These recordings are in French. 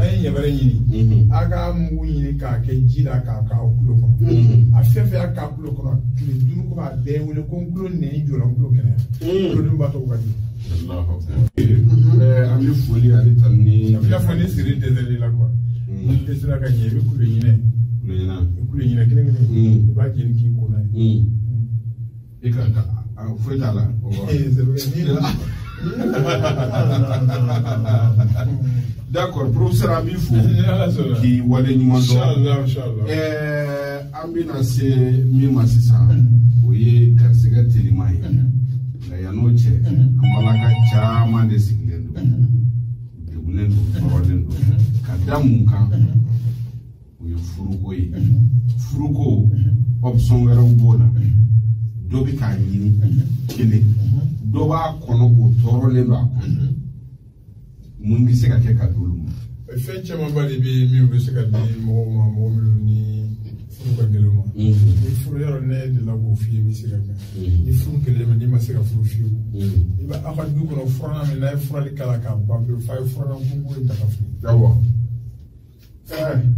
Ayen yabare yini. Aga mu yini ka ke jira ka kulo ko. Afefe aka kulo ko kile duru ko ba be wole ko kulo ne jora kulo kene. Kulo dum ba to ko di. Allahu akbar. Ami foli ali tanni. La foli siri de la quoi. Ni sira ka nyebe kulo yine. Kulo yine kene kene. Ba jeni ki ko na. Foi là. D'accord, professeur Abifou qui wale nyuman do. Ambina se mi masisa oye karsiga telimai. La yanoche amalaka chama de siglendo. Debulendo rolendo. Kadamunka oye furuko yi. Furuko option wera ubona. Dobi ka yini kele doba kono ko torole ba mun bi se ka ke ka dulu fe chama bali bi mi bi se ka di mo ni fu ka gelo mo ni fu yoro ne de la go fi mi se ka ni fu kele ma ni ma se ka fu fi iba afat du kono frona mi na frona kala ka ba bi fa frona ko ko ta ka fi yawa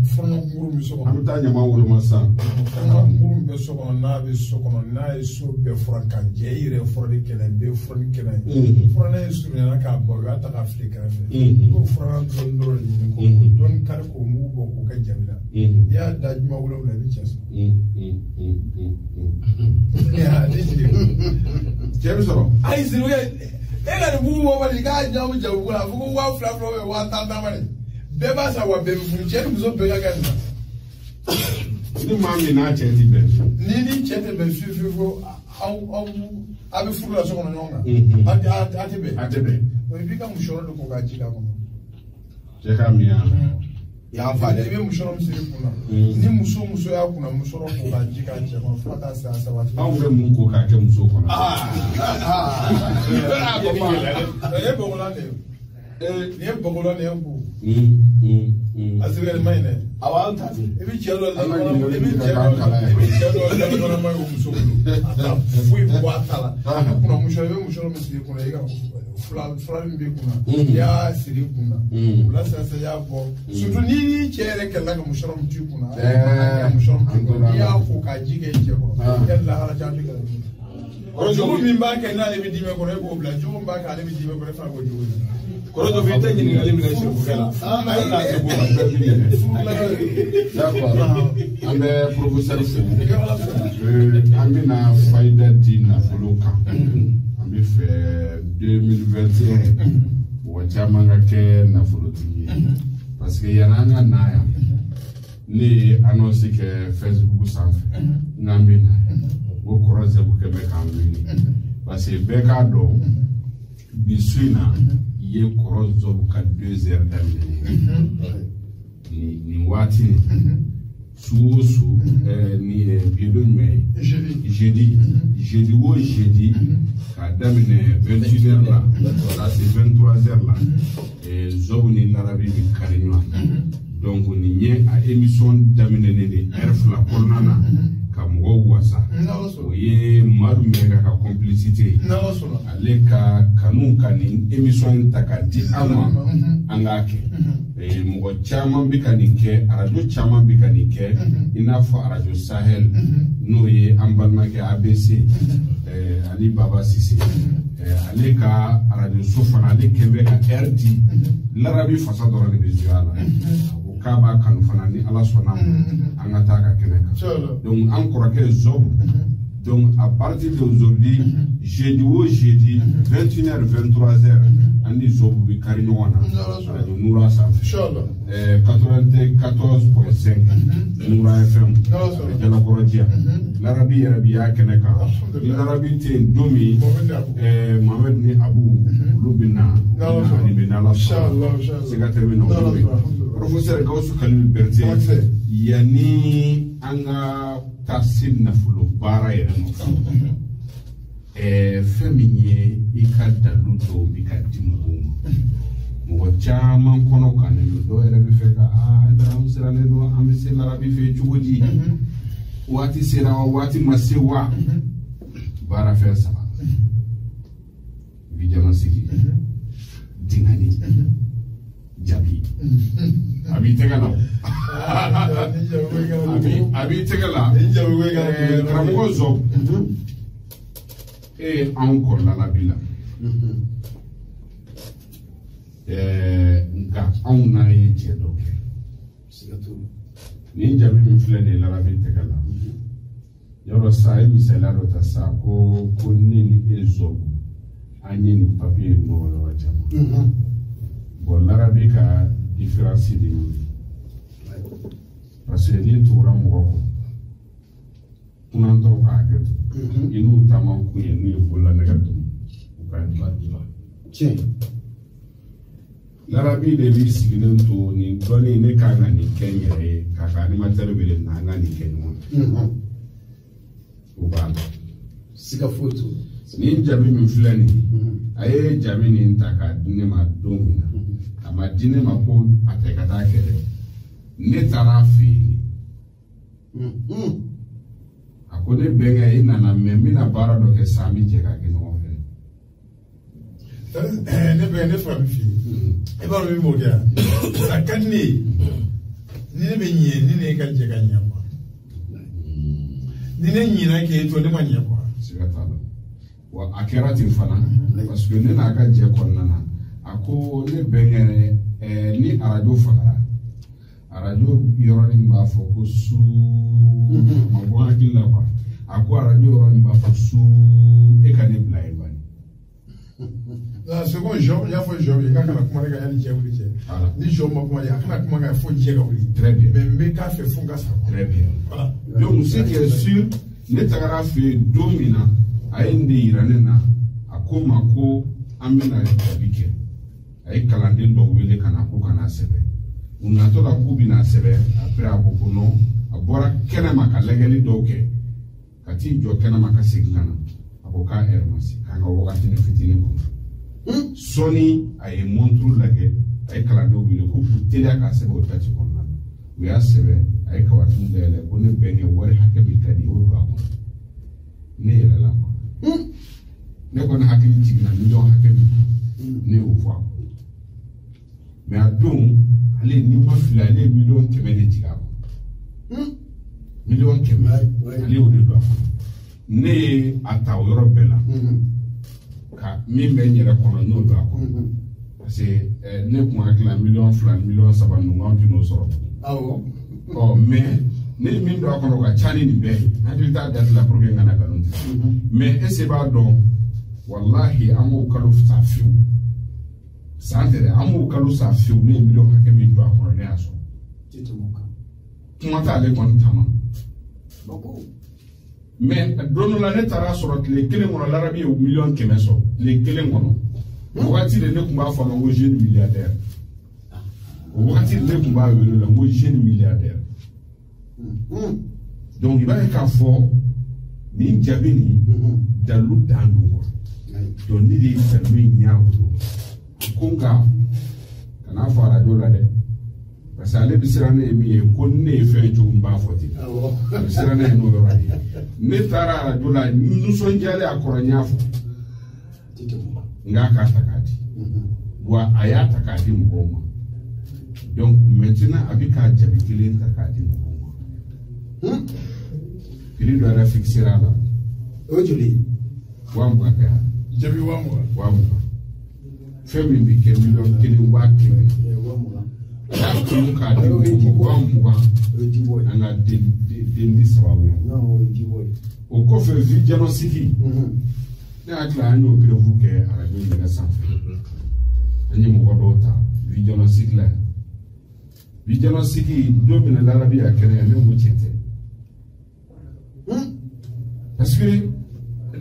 frona nguru mi so am ta nyama wolo ma sa nguru be so kono na be so kono na e so be frona ka jeire frona kele be frona kele frona e so na ka ba ga ta ka Afrika fe ko frona don ni ko don kar ko mu bo ko ka jamila ya da ma wolo la bi chas ya James so ai ziru e la bu mo ba ga jamu jawu la bu wa fla fla wa ta ta mare beba sa wa be funche ni zo bega gani ni mami na cheti be ni chete be fifu au abi furu la sokona nyonga atebe we bika mushoro do ko gajika ko je kamia ya fale be mushoro msiri kuna ni muso ya kuna mushoro ko gajika je ko fata sa watu au be mun ko ka ke muso ko ye bogola ne bogola ne ko asirel mayne awanta ebi chelo la ma ko muso fui boatala kuna mushoro msiri kuna iga fula mbe kuna ya siri kuna ula sasa ya bo sutu ni chere kala ga mushoro mtu kuna mushoro mtu ya ko ka jige je ko yalla hala jatu ga ojo mi mbake na le bidime ko rebo bla jo mbake ale bidime ko refa ko jo Koroto vita ni ngali mna shiru kala. Na se bo d'accord. Ambe professeur se. Ambe na faida dina foloka. Ambe fait 2021. Wachama ngake na foloti. Parce que yananga naya. Ni annonce que Facebook sanfe. Ngambe na. Wo koroze bu kebe kambi. Parce que beka do bisuina ye korozo ka 2 heures d'année ni wati suusu ni biedo me jeudi ka damine 28 heures là c'est 23 heures là et zobuni larabi bi karinwa donc ni nye a émission damine ne heure la cornana mo wasa oye maru mega ka complicité ale ka kanu kani émission takati ama angake mo chama bikanike radio chama bikanike inafa radio Sahel no ye ambalma ke ABC ali baba sisi ale ka radio Sofana ale kembe ka RD l'arabi fasa dora le bizuala kaba kanu fana ni ala sona angata ka keneka donc encore que zob donc à partir d'aujourd'hui jeudi 21h 23h andi zob bi karino wana radio Noura sa inchallah 94.5 Noura FM jala korodia l'arabi ya keneka l'arabi te domi Mohamed ni Abu Lubina ni benala inchallah c'est ka terminer professeur Gausu Khalil Berté yani anga tasir na fulo bara ya no feminye ikada luto bikatimu mo chama kono kan do era bi feka da usra ne do amse la bi fe chugodi wati sera wati masewa bara fe sama vijana sigi dingani jabi abi tegala abi tegala karamɔgɔ zɔ anw kɔrɔla la bi la nka anw n'a ye cɛ dɔ kɛ nin jabi min filɛ nin ye larabi tegala yɔrɔ sa a ye misaliya dɔ ta sa ko ne ni e zɔ an ye nin papiye nɔgɔ yɔrɔ caman bon larabi ka différence de parce que ni tugura mɔgɔ kɔ kunantɔw k'a kɛ ten i n'u taama kun ye n'u ye bolola nɛgɛ dun u ka tiɲɛ larabi de b'i sigilen to nin dɔnni ne kan ka nin kɛ n yɛrɛ ye k'a ka animateur wele na an ka nin kɛ ɲɔgɔn o b'a la siga foyi t'o nin jabi min filɛ nin ye a ye jabi nin ta k'a di ne ma don min na a ma di ne ma ko a tɛ ka taa kɛ dɛ ne taara a fɛ yen a ko ne bɛnkɛ i nana mɛ n bɛna baara dɔ kɛ san bɛ jɛ k'a kɛ ɲɔgɔn fɛ ne bɛnkɛ ne fa bɛ f'i ye e b'a dɔn min b'o kɛ yan a ka di ne ye ni ne bɛ ɲɛ ni ne ka jɛ ka ɲɛ kuwa ni ne ɲinna k'e to ne ma ɲɛ kuwa siga t'a la wa a kɛra ten fana parce que ne n'a ka jɛ kɔnɔna na a ko ne bɛnkɛ ni arajo fagara arajo yɔrɔnin b'a fɔ ko suu ma bɔ hakili la quoi a ko arajo yɔrɔnin b'a fɔ suu e ka ne bila yen bani second job y'a fɔ job ye k'a kana kuma ne ka yanni cɛ wuli cɛ ni job ma kuma ye a kana kuma ka fɔ cɛ ka wuli très bien mais n bɛ k'a fɛ fo n ka sa très bien voilà donc ce qui est sûr ne tagara fɛ yen don min na a ye n de yira ne na a ko n ma ko an bɛna jabi kɛ a ye kalanden dɔw wele ka na ko ka na sɛbɛn u natɔ la k'u bɛna sɛbɛn après a ko ko non a bɔra kɛnɛma ka lajɛli dɔw kɛ ka t'i jɔ kɛnɛma ka segin ka na a ko k'a heure ma se k'an ka wagatini fitinin kɔnɔ sɔɔni a ye montre lajɛ a ye kalandenw wele ko k'u teliya k'a sɛbɛn o dati kɔnɔna na u y'a sɛbɛn a ye kabatini dayɛlɛ ko ne bɛnkɛ wari hakɛ min ka di o don a kɔnɔ ne yɛlɛla quoi ne kɔni hakili jiginna miliyɔn hakɛ min ne y'o fɔ a kɔnɔ mais a don ale ni ma fili ale ye miliyɔn 100 de jigin a kɔnɔ miliyɔn 100 ale y'o de don a kɔnɔ ne ye a ta o yɔrɔ bɛɛ la ka min bɛ n yɛrɛ kɔnɔ n'o don a kɔnɔ parce que ne kun hakili la miliyɔn 2 miliyɔn 3 ninnu anw tɛ n'o sɔrɔ mais ne ye min don a kɔnɔ o ka ca ni nin bɛɛ ye hakili t'a dati la pour que n kana nkalon tigɛ mais ese b'a dɔn wallahi an b'o kalo sa fiyewu san tɛ dɛ an b'o kalo sa fiyewu ne ye miliyɔn hakɛ min don a kɔnɔ ne y'a sɔrɔ kuma t'ale kɔni taama mais don dɔ la ne taara sɔrɔ tile kelen kɔnɔ larabi ye miliyɔn 100 sɔrɔ tile kelen kɔnɔ o wagati de ne tun b'a fɔ a ma ko jeune milliardaire o wagati de ne tun b'a wele o la ko jeune milliardaire donc i b'a ye k'a fɔ nin jabi nin dalu dan don quoi donc ne de ye dalu in ɲɛ a bolo ko nka kana fɔ arajo la dɛ parce que ale bɛ siran ne ye min ye ko ne ye fɛn cogo min b'a fɔ ten a bɛ siran ne ye n'o yɔrɔ de ye ne taara arajo la nisɔndiyalen a kɔrɔ n y'a fɔ n k'a k'a ta k'a di wa a y'a ta k'a di mɔgɔw ma donc maintenant a bɛ k'a jaabi kelen ta k'a di mɔgɔw ma prix dɔ yɛrɛ fixera a la o ye joli ye 20,000 kɛ jabi 20,000 fɛn min bɛ kɛ miliyɔn 1,100,000 y'a kanu k'a di mɔgɔw ma 20,000 an ka den di sababu ye o kɔfɛ vie diagnostic ne hakili la an y'o prévu kɛ arajo yɛrɛ sanfɛ an ye mɔgɔ dɔw ta vie diagnostic la vie diagnostic don min na larabi y'a kɛnɛya ne ko tiɲɛ tɛ parce que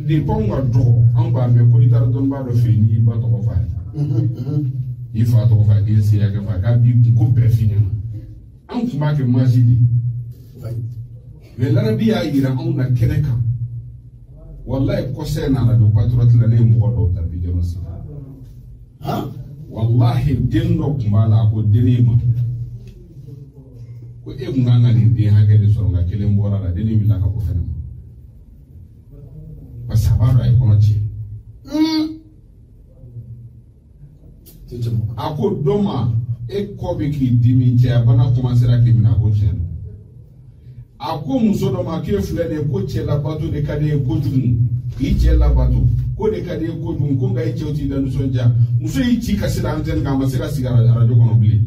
depuis anw ka dɔgɔ anw b'a mɛn ko i taara dɔnnibaa dɔ fɛ yen n'i ba tɔgɔ f'a ye i fa tɔgɔ f'a ye k'i ye seya kɛ f'a ye k'a b'i kun ko bɛɛ f'i ɲɛna anw tun b'a kɛ mazi de mais larabi y'a yira anw na kɛnɛ kan wallahi kɔsɛ nana don patriote la ne ye mɔgɔ dɔw ta bi jɔn sa wallahi den dɔ tun b'a la a ko denni ma ko e kun kan ka nin den hakɛ de sɔrɔ nka kelen bɔra la denni wulila ka bɔ kɛnɛ ma parce que a b'a dɔn a ye kɔnɔ tiɲɛ a ko dɔ ma e ko be ki dimi cɛ bana commencer a k'i mina ko cɛ a ko muso dɔ ma k'e filɛ de ko cɛ labato de ka di ye kojugu k'i cɛ labato ko de ka di ye kojugu ko nka e cɛw t'i da nisɔndiya muso y'i ci ka sira antenne kan a ma se ka sigi radio kɔnɔ bilen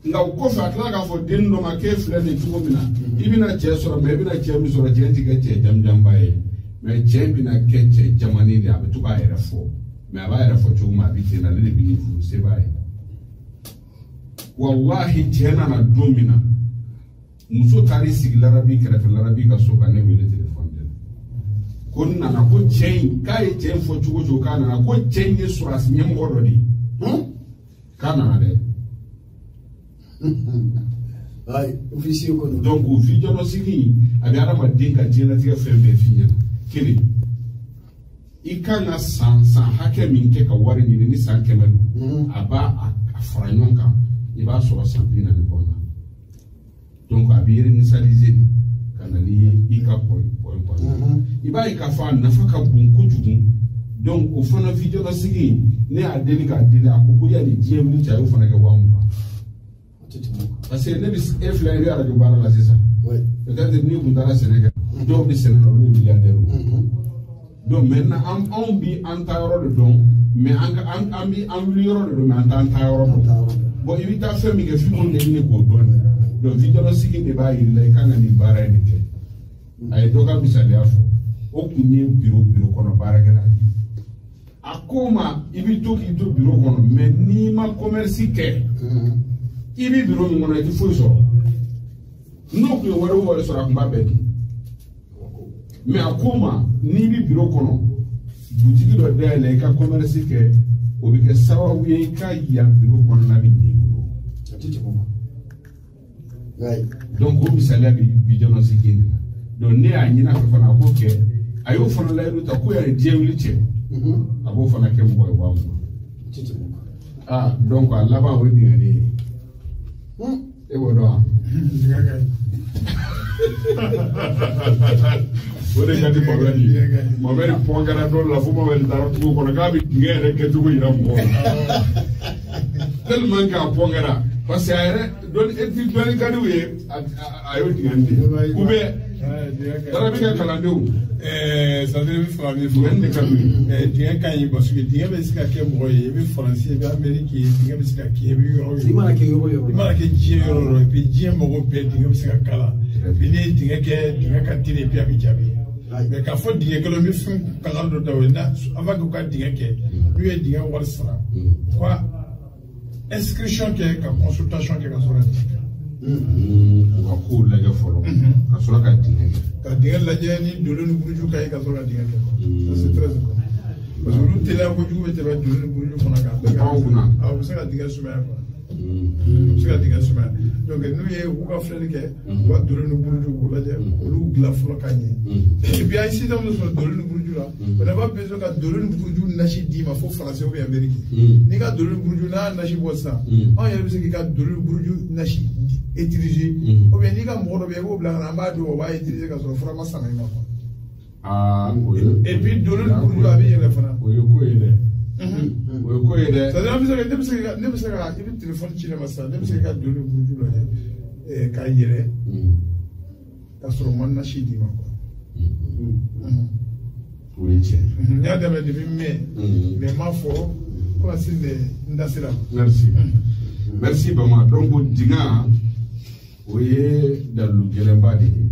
nka o kɔfɛ a tila k'a fɔ den dɔ ma k'e filɛ nin cogo min na i bɛna cɛ sɔrɔ mais i bɛna cɛ min sɔrɔ cɛ tɛ kɛ cɛ jamujanba ye mais cɛ bɛna kɛ cɛ jamanen de a bɛ to k'a yɛrɛ fɔ mais a b'a yɛrɛ fɔ cogo min a bɛ ten ale de bɛ nin furu se b'a ye wallahi cɛ nana don min na muso taar'i sigi larabi kɛrɛfɛ larabi ka so kan ne wele téléphone de la ko n nana ko cɛ in k'a ye cɛ in fɔ cogo o cogo k'a nana ko cɛ in ye sɔrɔsi ɲɛmɔgɔ dɔ de ye k'a nana dɛ. Donc o video no sigi a bɛ adamaden ka diɲɛlatigɛ fɛn bɛɛ f'i ɲɛna kelen i kan ka san hakɛ min kɛ ka wari ɲini ni san 100 don a b'a a fara ɲɔgɔn kan i b'a sɔrɔ san 40 kɔnɔna donc a bɛ réinitialiser ka na ni i ka point kɔnɔna i b'a ye k'a fɔ a nafa ka bon kojugu donc o fana video no sigi ne y'a deli k'a deli a ko ko yanni diɲɛ wuli cɛ a y'o fana kɛ 20,000 parce que ne bɛ e filɛ i bɛ radio baara la sisan peut-être ni kun taara sɛnɛ kɛ dɔw bɛ sɛnɛ na olu ye milliardaires donc maintenant anw bi an ta yɔrɔ de dɔn mais an bi an wuli yɔrɔ de dɔn mais an t'an ta yɔrɔ dɔn bon i bɛ taa fɛn min kɛ f'i k'o ɲɛɲini k'o dɔn donc video sigi de b'a yir'i la i kan ka nin baara in de kɛ a ye dɔ ka misaliya fɔ o kun ye bureau kɔnɔ baarakɛla de ye a ko ma i bɛ to k'i to bureau kɔnɔ mais n'i ma commerce kɛ i bɛ bureau min kɔnɔ i tɛ foyi sɔrɔ n'o tun ye wari o wari sɔrɔ a tun b'a bɛɛ dun mais a ko ma n'i bɛ bureau kɔnɔ butigi dɔ dayɛlɛ i ka commerce kɛ o bɛ kɛ sababu ye i ka yan bureau kɔnɔna bɛ ɲɛ i bolo donc o misaliya bɛ bidɔn sigi de la donc ne y'a ɲini a fɛ fana a k'o kɛ a y'o fana layidu ta ko yɛrɛ diɲɛ wuli cɛ a b'o fana kɛ mɔgɔ ye wa donc a laban o ye dingɛnni ye. E b'o dɔn wa? O de ka di Mamɛdi pɔn kɛra dɔ la fo Mamɛdi taara tugu kɔnɔ k'a bɛ dingɛ yɛrɛ kɛcogo yira mɔgɔw la tellement k'a pɔn kɛra parce que a yɛrɛ dɔnni ka di u ye a y'o dingɛnni de ou bien Larabi ka kalandenw c'est-à-dire i bɛ fɛ ka min fɔ dingɛ ka ɲi parce que dingɛ bɛ se ka kɛ mɔgɔ ye i bɛ Faransi i bɛ Amérique ye dingɛ bɛ se ka kɛ i bɛ yɔrɔ o yɔrɔ i mana kɛ diɲɛ yɔrɔ o yɔrɔ et puis diɲɛ mɔgɔ bɛɛ dingɛ bɛ se ka kala puis n'i ye dingɛ kɛ dingɛ ka teli et puis a bɛ jaabi mais k'a fɔ dingɛ kelen bɛ fɛn kalan dɔ da o ye avant que u ka dingɛ kɛ n'u ye dingɛ wari sara u ka inscription kɛ ka consultation kɛ ka sɔrɔ dingɛ kɛ. U ka kow lajɛ fɔlɔ ka sɔrɔ ka dingɛ kɛ. Ka dingɛ lajɛ ni dolo ni buruju ka ye ka sɔrɔ ka dingɛ kɛ ça c'est très important parce que olu teliya kojugu bɛ tɛmɛ dolo ni buruju fana kan. O b'aw kunna. U bɛ se ka dingɛ sumaya quoi. U bɛ se ka dingɛ sumaya donc n'u ye u ka filɛli kɛ u ka dolo ni buruju k'o lajɛ olu dilan fɔlɔ ka ɲɛ et puis an ye système dɔ sɔrɔ dolo ni buruju la on n'a pas besoin ka dolo ni buruju nasi d'i ma fo Faransi ou bien Amérique n'i ka dolo ni buruju n'a nasi bɔ sisan anw yɛrɛ bɛ se k'i ka dolo ni buruju nasi utiliser ou bien n'i ka mɔgɔ dɔ bɛ yen i b'o bila ka na an b'a don o b'a utiliser ka sɔrɔ fura ma san i ma quoi. Et puis dolo ni buruju a bɛ yɛlɛ fana. O ye ko ye dɛ. O ye ko ye dɛ. c'est-à-dire ne bɛ se ka i bɛ téléphone ci ne ma sisan ne bɛ se ka dolo ni buruju lajɛ k'a yɛlɛ ka sɔrɔ ma nasi d'i ma quoi. O ye tiɲɛ. N y'a daminɛ depuis mai mais n m'a fɔ ko ka se n da sera. Merci Bama. Donc o dingɛ o ye dalu gɛlɛnba de ye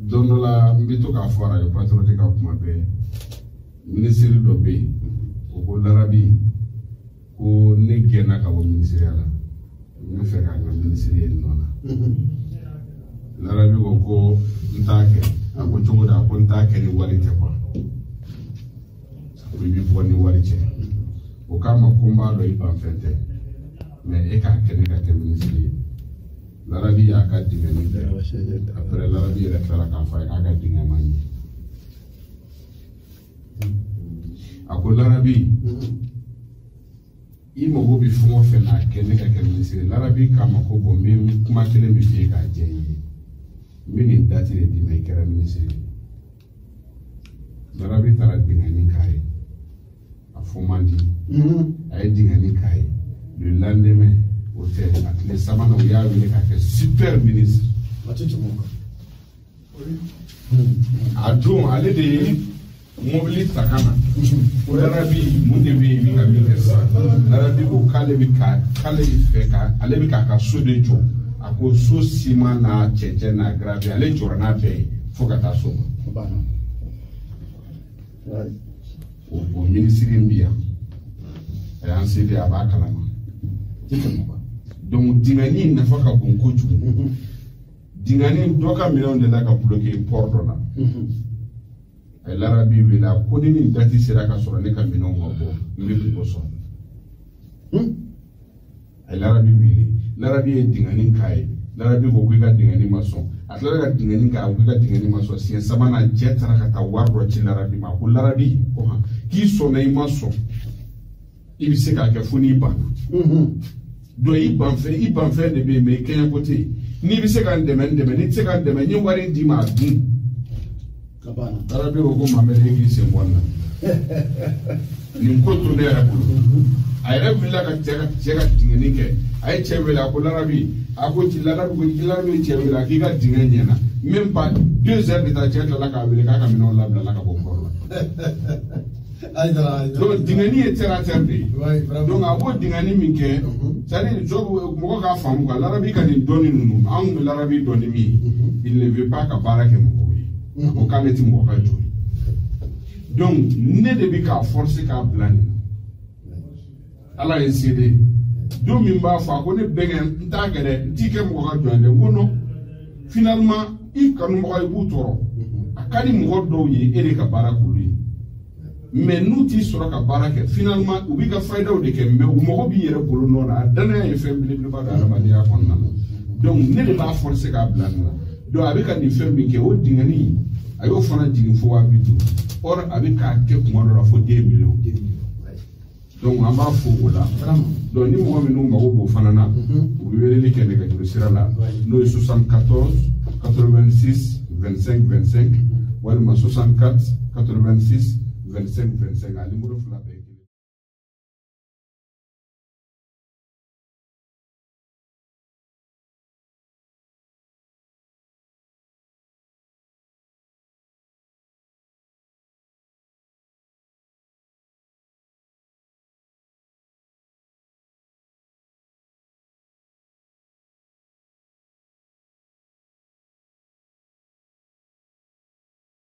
don dɔ la n bɛ to k'a fɔ radio patriotique ka kuma bɛɛ ministre dɔ bɛ yen o ko Larabi ko ne gɛnna ka bɔ ministeriya la n bɛ fɛ k'an ka ministre ye nɔ na Larabi ko n t'a kɛ a ko cogo di a ko n t'a kɛ ni wari tɛ quoi i bɛ bɔ ni wari cɛ o k'a ma ko n b'a dɔn i banfɛn tɛ mais e k'a kɛ ne ka kɛ ministre ye Larabi y'a ka dingɛnni kɛ après Larabi yɛrɛ tilara k'a fɔ a ye k'a ka dingɛ ma ɲɛ a ko Larabi i mago bɛ fɛn o fɛn na a kɛ ne ka kɛ ministre ye Larabi k'a ma ko bon n bɛ kuma kelen min f'i ye k'a diya i ye n bɛ nin date de d'i ma i kɛra ministre ye Larabi taara dingɛnni k'a ye a Fomandi. A ye dingani k'a ye. Le lendemain, o tɛ a tile sabanan u y'a wele k'a kɛ super ministre. A don ale de ye mobili ta ka na. Ko Larabi mun de bɛ yen i bɛ ka min kɛ sisan. Larabi ko k'ale bɛ fɛ ka ale bɛ k'a ka so de jɔ. A ko so siman n'a cɛncɛn n'a gravier ale jɔra n'a bɛɛ ye fo ka taa so ma. O ministre in bi yan a y'an seli a b'a kalama. Donc dingani nafa ka bon kojugu. Dingani dɔ ka minɛnw de la ka bloquer port dɔ la. A ye Larabi wele a ko ni nin date sera ka sɔrɔ ne ka minɛnw ma bɔ n bɛ bɔ sɔrɔ. A ye Larabi wele. Larabi ye dingani k'a ye. Larabi ko k'i ka dingani ma sɔn. A tilala ka dingani k'a ko i ka dingani ma sɔn. Siɲɛ sabanan cɛ taara ka taa wari dɔ ci Larabi ma. Ko Larabi ko han k'i sɔnna i ma sɔn i bɛ se k'a kɛ fo n'i banna. Donc i banfɛn de bɛ yen mais i kɛɲɛ ko tɛ yen. N'i bɛ se ka n dɛmɛ n dɛmɛ n'i tɛ se ka n dɛmɛ n ye wari in d'i ma a dun. Larabi ko Mamɛdi e k'i sen bɔ n na. Nin ko to ne yɛrɛ bolo. A yɛrɛ wulila ka cɛ ka dingani kɛ. A ye cɛ wele a ko Larabi a ko Larabi ye cɛ wele a k'i ka dingɛ ɲɛna même pas 2 heures de temps cɛ tilala k'a wele k'a ka minɛnw labila ka bɔ kɔrɔ la. Donc dingani ye terre à terre de ye. Donc a b'o dingani min kɛ c'est-à-dire mɔgɔ k'a faamu quoi Larabi ka nin dɔnni ninnu anw bɛ Larabi dɔn ni min ye il ne veut pas ka baara kɛ mɔgɔw ye a ko k'ale tɛ mɔgɔ ka jɔn ye. Donc ne de bɛ k'a forcer k'a bila nin na Ala ye se de ye. Don min b'a fɔ a ko ne bɛnkɛ n t'a kɛ dɛ n t'i kɛ mɔgɔ ka jɔn ye dɛ n ko non finalement i kanubaga i b'u tɔɔrɔ a ka di mɔgɔ dɔw ye e de ka baara k'olu ye mais n'u t'i sɔrɔ ka baara kɛ finalement u b'i ka fayidaw de kɛ mais u mago b'i yɛrɛ bolo nɔ na a danaya ye fɛn belebeleba de adamadenya kɔnɔna na donc ne de b'a forcer k'a bila nin na donc a bɛ ka nin fɛn min kɛ o dingani a y'o fana jigin fo 50 or a bɛ k'a kɛ kuma dɔ la fo 2 millions. Donc an b'a fo o la donc ni mɔgɔ minnu mago b'o fana na u bɛ weleli kɛ nɛgɛjuru sira la n'o ye 74 86 25 25 walima 64 86 25 25 a numéro 2 bɛɛ